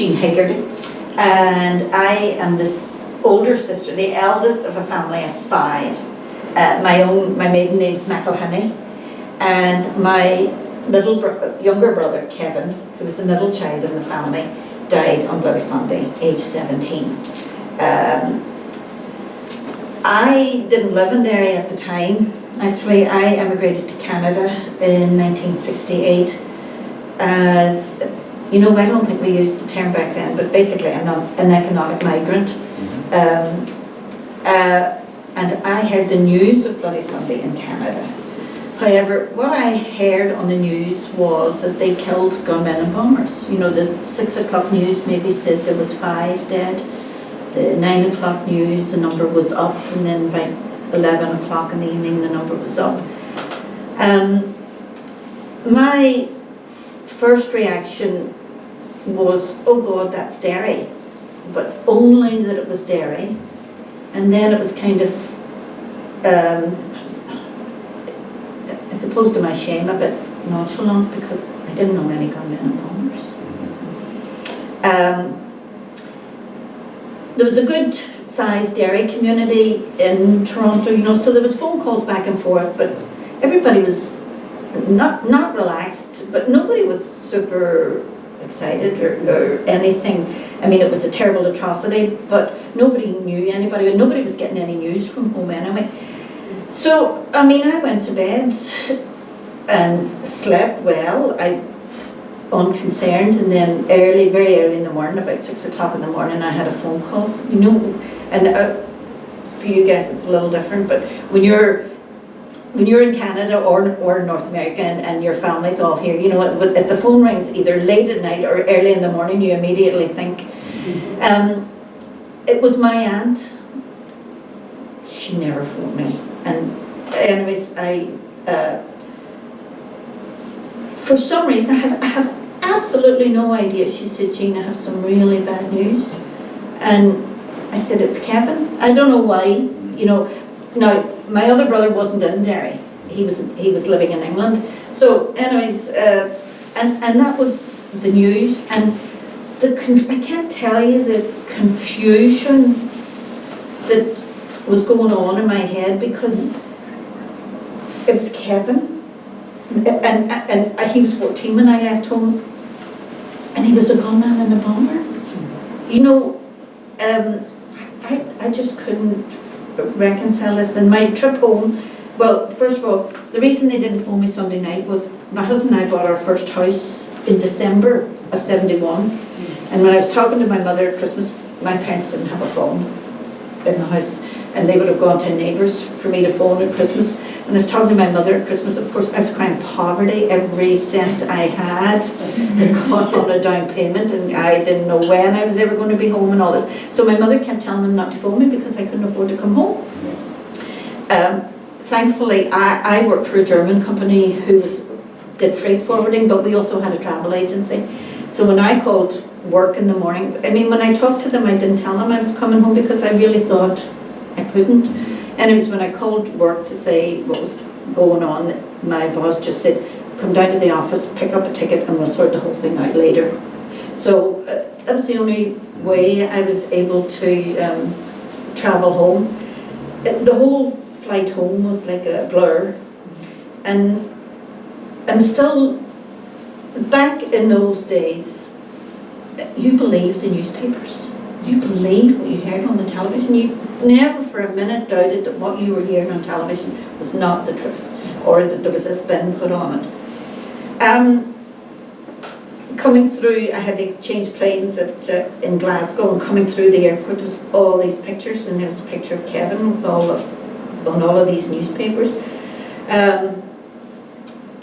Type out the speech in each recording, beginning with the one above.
Jean Hegarty, and I am this older sister, the eldest of a family of 5. My maiden name's McElhenney, and my younger brother Kevin, who was the middle child in the family, died on Bloody Sunday, age 17. I didn't live in Derry at the time. Actually, I emigrated to Canada in 1968 as, I don't think we used the term back then, but basically an economic migrant. And I heard the news of Bloody Sunday in Canada. However, what I heard on the news was that they killed gunmen and bombers. The 6 o'clock news maybe said there was 5 dead. The 9 o'clock news, the number was up, and then by 11 o'clock in the evening, the number was up. My first reaction was, oh God, that's Derry. But only that it was Derry. And then it was kind of, as opposed to my shame, a bit nonchalant because I didn't know any gunmen and bombers. There was a good sized Derry community in Toronto, so there was phone calls back and forth, but everybody was not relaxed, but nobody was super excited or anything. I mean, it was a terrible atrocity, but nobody knew anybody, and nobody was getting any news from home anyway. So, I went to bed and slept well, unconcerned, and then very early in the morning, about 6 o'clock in the morning, I had a phone call, and for you guys it's a little different, but when you're in Canada or North America and your family's all here, if the phone rings either late at night or early in the morning, you immediately think. It was my aunt. She never phoned me. And anyways, for some reason, I have absolutely no idea. She said, Jean, I have some really bad news. And I said, it's Kevin. I don't know why, Now, my other brother wasn't in Derry. He was living in England. So anyways, and that was the news. And I can't tell you the confusion that was going on in my head, because it was Kevin, and he was 14 when I left home, and he was a gunman and a bomber. I just couldn't reconcile this. And my trip home, well, first of all, the reason they didn't phone me Sunday night was my husband and I bought our first house in December of 71, and when I was talking to my mother at Christmas, my parents didn't have a phone in the house, and they would have gone to neighbours for me to phone at Christmas. When I was talking to my mother at Christmas, of course, I was crying poverty. Every cent I had got on a down payment, and I didn't know when I was ever going to be home and all this. So my mother kept telling them not to phone me because I couldn't afford to come home. Thankfully, I worked for a German company who did freight forwarding, but we also had a travel agency. So when I called work in the morning, when I talked to them, I didn't tell them I was coming home because I really thought I couldn't. Anyways, when I called work to say what was going on, my boss just said, come down to the office, pick up a ticket, and we'll sort the whole thing out later. So that was the only way I was able to travel home. The whole flight home was like a blur. And I'm still, back in those days, you believed the newspapers. You believed what you heard on the television. You never for a minute doubted that what you were hearing on television was not the truth, or that there was a spin put on it. Coming through, I had to change planes in Glasgow, and coming through the airport, there was all these pictures, and there was a picture of Kevin with on all of these newspapers.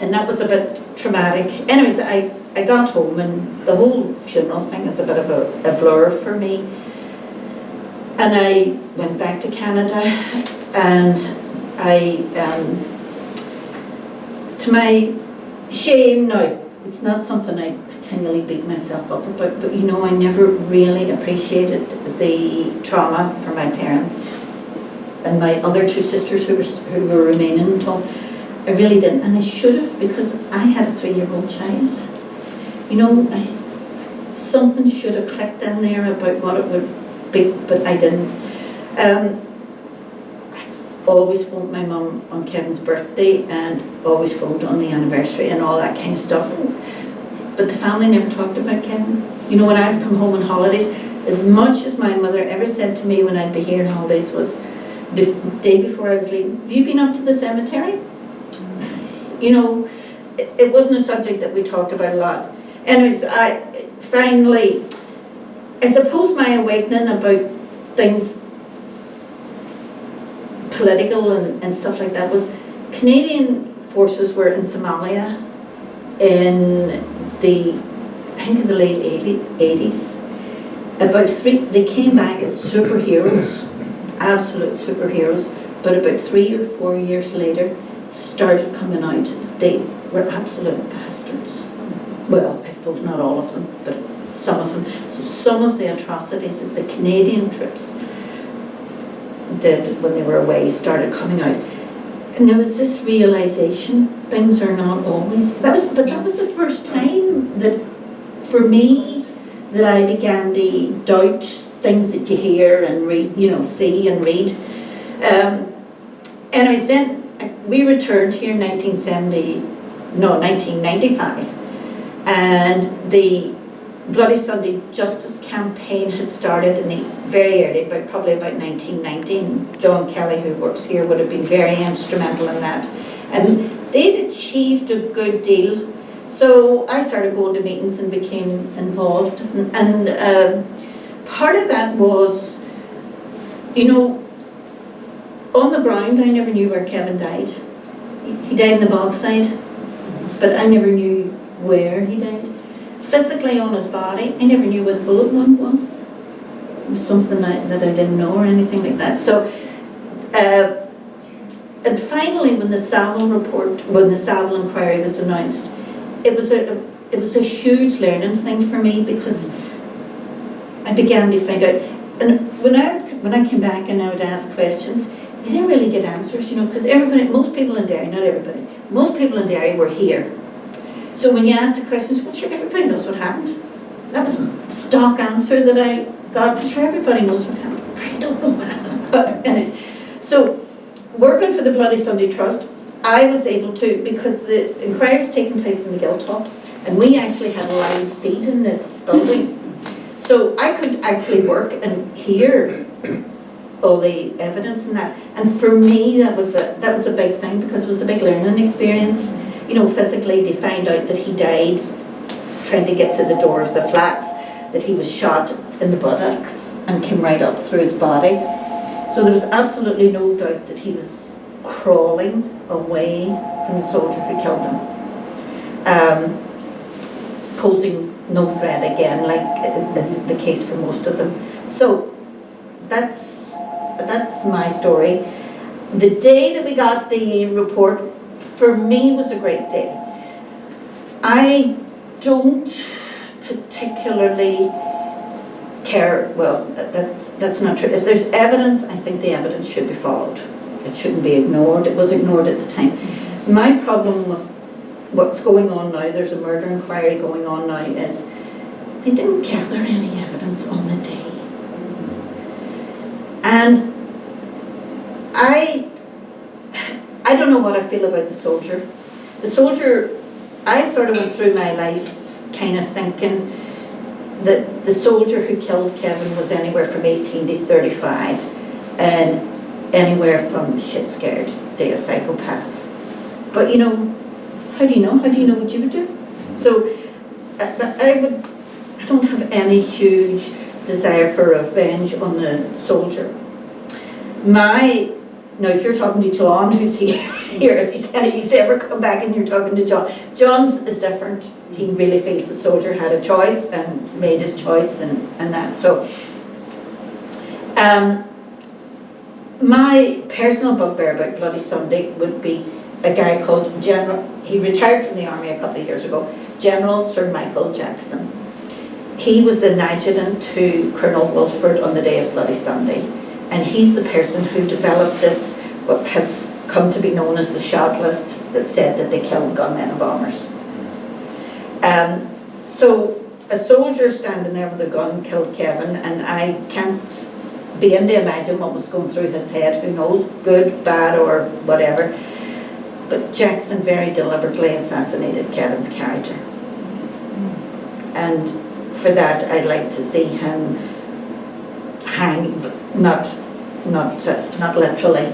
And that was a bit traumatic. Anyways, I got home, and the whole funeral thing is a bit of a blur for me. And I went back to Canada, and to my shame now, it's not something I continually beat myself up about, but I never really appreciated the trauma for my parents and my other 2 sisters who were remaining at home. I really didn't, and I should have, because I had a 3-year-old child. something should have clicked in there about what it would be, but I didn't. I always phoned my mum on Kevin's birthday and always phoned on the anniversary and all that kind of stuff. But the family never talked about Kevin. You know, when I would come home on holidays, as much as my mother ever said to me when I'd be here on holidays was, the day before I was leaving, have you been up to the cemetery? You know, it wasn't a subject that we talked about a lot. Anyways, I suppose my awakening about things political and stuff like that was Canadian forces were in Somalia in I think in the late 80s. They came back as superheroes, absolute superheroes, but about 3 or 4 years later, it started coming out that they were absolute bastards. Well, I suppose not all of them, but some of them. So some of the atrocities that the Canadian troops did when they were away started coming out. And there was this realization, things are not always, that was the first time that, for me, that I began to doubt things that you hear and read, see and read. Anyways, then we returned here in 1995, and the Bloody Sunday Justice campaign had started in the very early, probably about 1990. And John Kelly, who works here, would have been very instrumental in that. And they'd achieved a good deal. So I started going to meetings and became involved. And part of that was, on the ground, I never knew where Kevin died. He died in the Bogside, but I never knew where he died. Physically on his body, I never knew where the bullet wound was. It was something that I didn't know or anything like that. So, and finally, when the Savile inquiry was announced, it was a huge learning thing for me, because I began to find out. And when I came back and I would ask questions, you didn't really get answers, because most people in Derry, not everybody, most people in Derry were here. So when you asked the questions, well, sure, everybody knows what happened. That was the stock answer that I got. Sure, everybody knows what happened. I don't know what happened. But anyways, so working for the Bloody Sunday Trust, I was able to, because the inquiry was taking place in the Guildhall, and we actually had a live feed in this building. So I could actually work and hear all the evidence and that. And for me, that was a big thing, because it was a big learning experience. Physically, they found out that he died trying to get to the door of the flats, that he was shot in the buttocks and came right up through his body. So there was absolutely no doubt that he was crawling away from the soldier who killed him, posing no threat again, like is the case for most of them. So that's my story. The day that we got the report, for me, was a great day. I don't particularly care, well, that's not true. If there's evidence, I think the evidence should be followed. It shouldn't be ignored. It was ignored at the time. My problem with what's going on now, there's a murder inquiry going on now, is they didn't gather any evidence on the day. And I don't know what I feel about the soldier. The soldier, I sort of went through my life kind of thinking that the soldier who killed Kevin was anywhere from 18 to 35, and anywhere from shit scared to a psychopath. But how do you know? How do you know what you would do? So I don't have any huge desire for revenge on the soldier. Now, if you're talking to John, who's here, if you ever come back and you're talking to John, John's is different. He really feels the soldier had a choice and made his choice and that. So, my personal bugbear about Bloody Sunday would be a guy called he retired from the army a couple of years ago, General Sir Michael Jackson. He was an adjutant to Colonel Wolford on the day of Bloody Sunday. And he's the person who developed this, what has come to be known as the shot list, that said that they killed gunmen and bombers. So a soldier standing there with a gun killed Kevin, and I can't begin to imagine what was going through his head. Who knows, good, bad, or whatever. But Jackson very deliberately assassinated Kevin's character. And for that, I'd like to see him hang, not literally,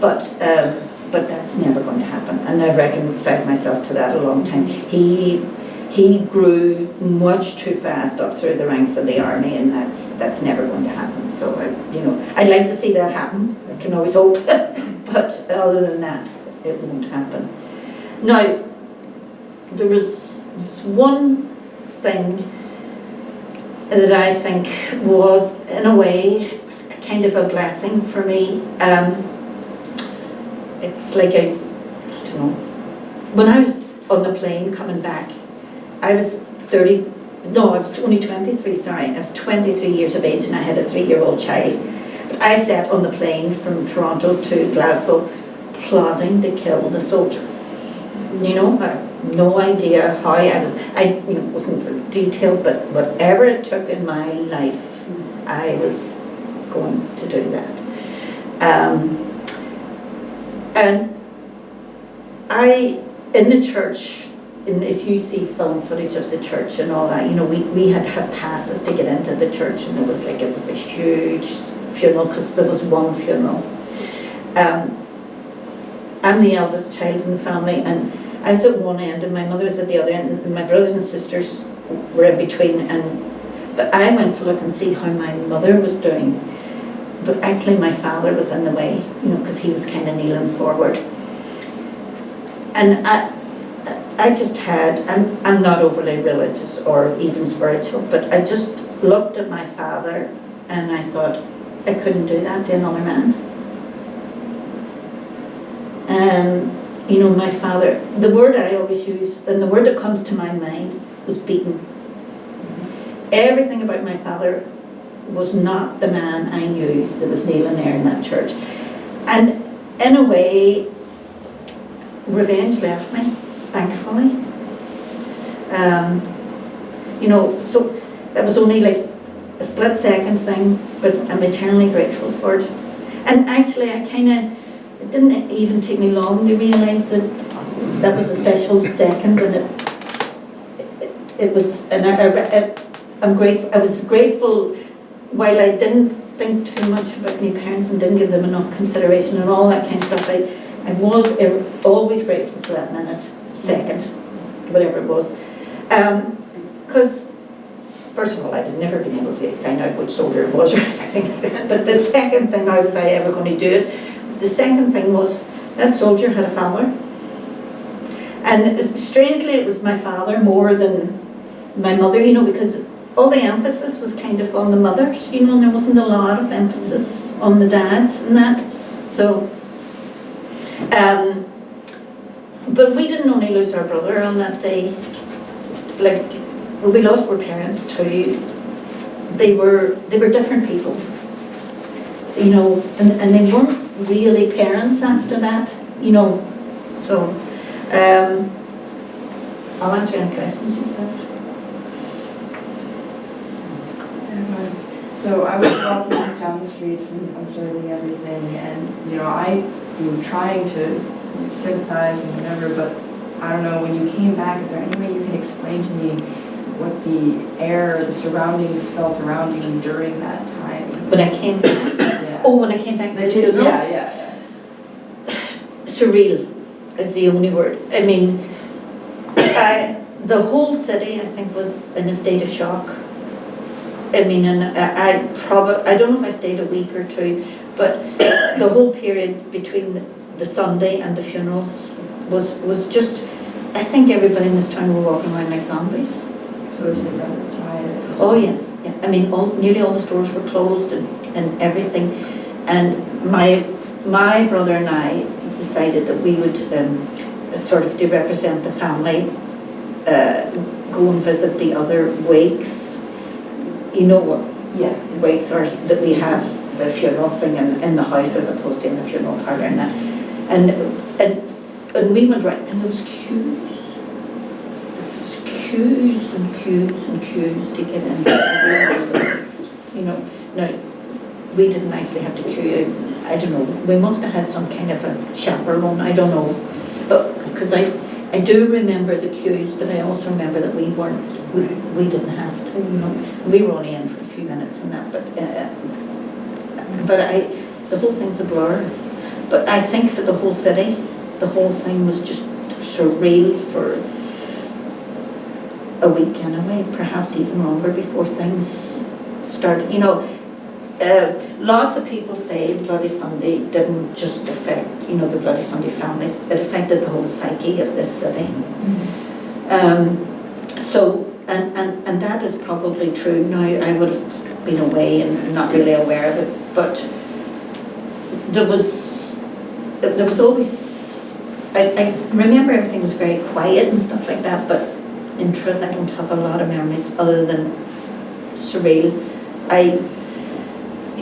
but that's never going to happen. And I've reconciled myself to that a long time. He grew much too fast up through the ranks of the army, and that's never going to happen. So I'd like to see that happen. I can always hope, but other than that, it won't happen. Now, there was one thing that I think was, in a way, kind of a blessing for me. It's like I don't know. When I was on the plane coming back, I was only 23, sorry. I was 23 years of age and I had a 3-year-old child. But I sat on the plane from Toronto to Glasgow plotting to kill the soldier. I had no idea how I wasn't detailed, but whatever it took in my life, I was going to do that. And in the church, if you see film footage of the church and all that, we had to have passes to get into the church, and it was a huge funeral because there was one funeral. I'm the eldest child in the family, and I was at one end and my mother was at the other end, and my brothers and sisters were in between. But I went to look and see how my mother was doing, but actually my father was in the way, because he was kind of kneeling forward. And I just had, I'm not overly religious or even spiritual, but I just looked at my father and I thought, I couldn't do that to another man. And my father, the word I always use, and the word that comes to my mind, was beaten. Everything about my father was not the man I knew that was kneeling there in that church. And in a way, revenge left me, thankfully. So that was only like a split second thing, but I'm eternally grateful for it. And actually, it didn't even take me long to realise that was a special second, and it was, and I'm grateful. I was grateful while I didn't think too much about my parents and didn't give them enough consideration and all that kind of stuff. I was always grateful for that minute, second, whatever it was. Because, first of all, I'd never been able to find out which soldier it was or anything like that. But the second thing, how was I ever going to do it? The second thing was, that soldier had a family. And strangely, it was my father more than my mother, because all the emphasis was kind of on the mothers, and there wasn't a lot of emphasis on the dads and that. So, but we didn't only lose our brother on that day. We lost our parents too. They were different people, and they weren't really parents after that, So, I'll answer any questions you said. So I was walking down the streets and observing everything, and I trying to sympathize and whatever, but I don't know, when you came back, is there any way you can explain to me what the air, the surroundings felt around you during that time? When I came back? Yeah. Oh, when I came back to the funeral? Yeah. Surreal is the only word. I mean, the whole city, I think, was in a state of shock. I mean, and I don't know if I stayed a week or two, but the whole period between the Sunday and the funerals was just, I think everybody in this town were walking around like zombies. So it's rather quiet. Oh yes, yeah. I mean, nearly all the stores were closed and everything. And my brother and I decided that we would sort of to represent the family, go and visit the other wakes. What wakes are that we have the funeral thing in the house as opposed to in the funeral parlour and that. And we went right, and there was queues queues and queues and queues to get into the buildings, you know. Now, we didn't actually have to queue. I don't know, we must have had some kind of a chaperone, I don't know. But, because I do remember the queues, but I also remember that we didn't have to, you know. We were only in for a few minutes and that, but the whole thing's a blur. But I think for the whole city, the whole thing was just surreal for a week anyway, perhaps even longer before things started. You know, lots of people say Bloody Sunday didn't just affect, you know, the Bloody Sunday families. It affected the whole psyche of this city. So, and that is probably true. Now, I would have been away and not really aware of it, but there was always, I remember everything was very quiet and stuff like that, but in truth I don't have a lot of memories other than surreal. I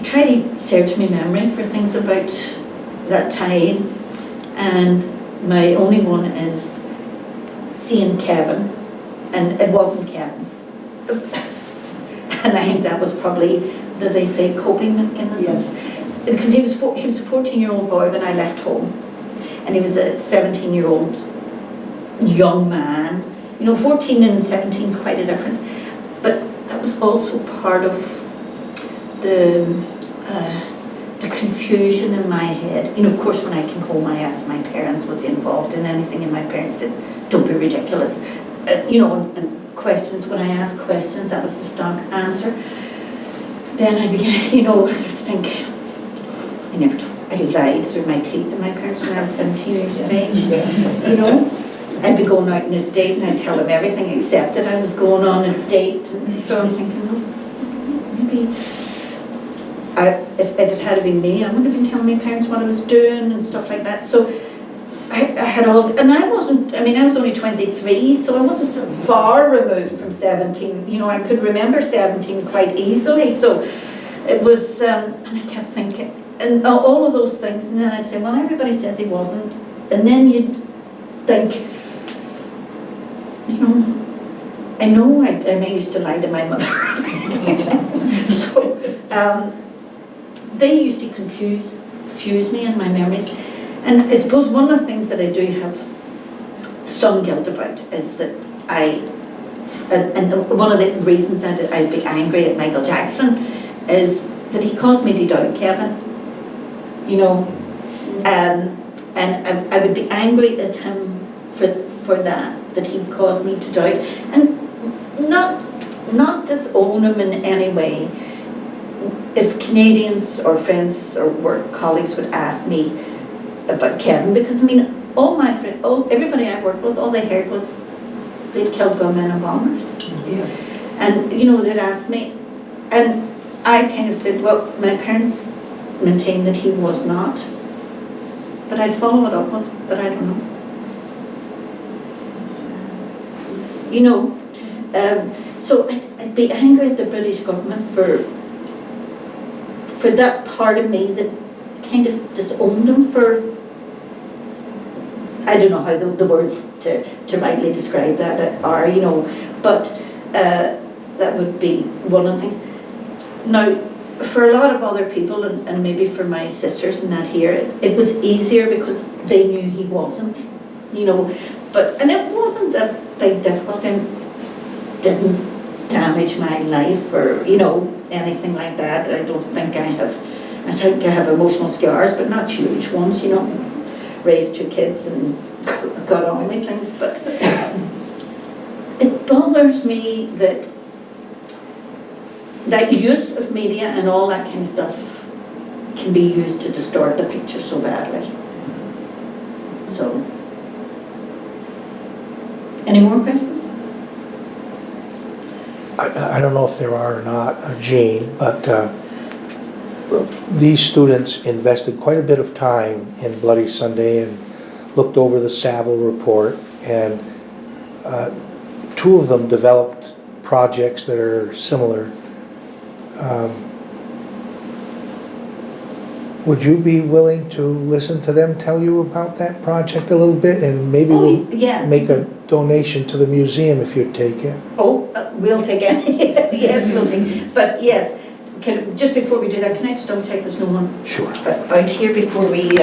try to search my memory for things about that time, and my only one is seeing Kevin, and it wasn't Kevin. And I think that was probably, did they say coping mechanisms? Yes. Because he was a 14-year-old boy when I left home, and he was a 17-year-old young man. You know, 14 and 17 is quite a difference, but that was also part of the confusion in my head. You know, of course, when I came home, I asked my parents, was he involved in anything, and my parents said, don't be ridiculous. You know, and questions, when I asked questions, that was the stock answer. Then I began, you know, to think, I lied through my teeth to my parents when I was 17 years of age, you know. I'd be going out on a date and I'd tell them everything except that I was going on a date. And so I'm thinking, well, maybe if it had been me, I would have been telling my parents what I was doing and stuff like that. So I had all, and I wasn't, I mean, I was only 23, so I wasn't far removed from 17. You know, I could remember 17 quite easily. So it was, and I kept thinking, and all of those things, and then I'd say, well, everybody says he wasn't. And then you'd think, you know I used to lie to my mother. So they used to confuse me in my memories. And I suppose one of the things that I do have some guilt about is that and one of the reasons that I'd be angry at Michael Jackson is that he caused me to doubt Kevin. You know, and I would be angry at him for that he caused me to doubt, and not disown him in any way. If Canadians or friends or work colleagues would ask me about Kevin, because I mean, all my friends, everybody I worked with, all they heard was they'd killed gunmen and bombers. Yeah. And you know, they'd ask me, and I kind of said, well, my parents maintained that he was not, but I'd follow it up with, but I don't know. You know, so I'd be angry at the British government for that part of me that kind of disowned them for, I don't know how the words to rightly describe that are, you know, but that would be one of the things. Now, for a lot of other people, and maybe for my sisters and that here, it was easier because they knew he wasn't, you know, and it wasn't a big difficulty, and didn't damage my life or, you know, anything like that. I think I have emotional scars, but not huge ones, you know. Raised 2 kids and got on with things, but it bothers me that use of media and all that kind of stuff can be used to distort the picture so badly. So, any more questions? I don't know if there are or not, Jane, but these students invested quite a bit of time in Bloody Sunday and looked over the Saville report, and 2 of them developed projects that are similar. Would you be willing to listen to them tell you about that project a little bit, and maybe we'll make a donation to the museum if you'd take it. Oh, we'll take any, yes, we'll take, but yes, just before we do that, can I just double check there's no one Sure. out here before we